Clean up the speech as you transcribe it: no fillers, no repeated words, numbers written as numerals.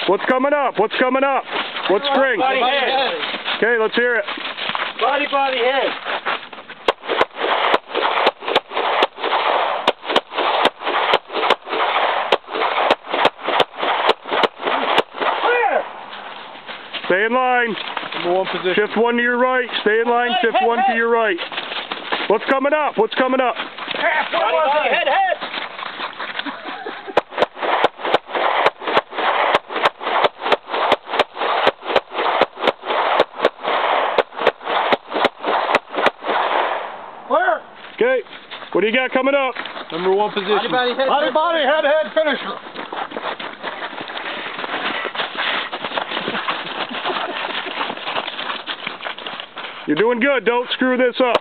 What's coming up? What's coming up? What string? Body, head. Okay, let's hear it. Body, head. Clear! Stay in line. Number 1 position. Shift 1 to your right. Stay in line. Shift 1 to your right. What's coming up? What's coming up? Body, head. Clear! Okay. What do you got coming up? Number 1 position. Body, head, finisher. You're doing good. Don't screw this up.